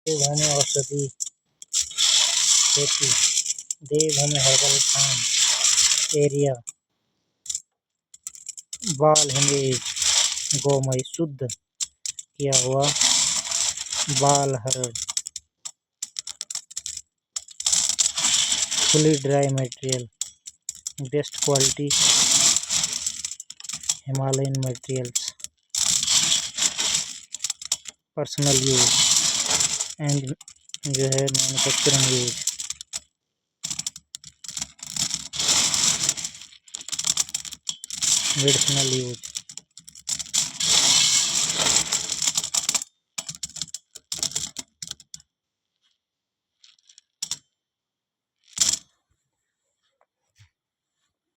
देवभूमि औषधि खेती, देवभूमि herbal farm area, बाल हिंगेज गौमय शुद्ध किया हुआ बाल heard, fully dry material, best quality Himalayan materials, personal use and जो है मैन्युफैक्चरिंग यूज, मेडिसिनल यूज।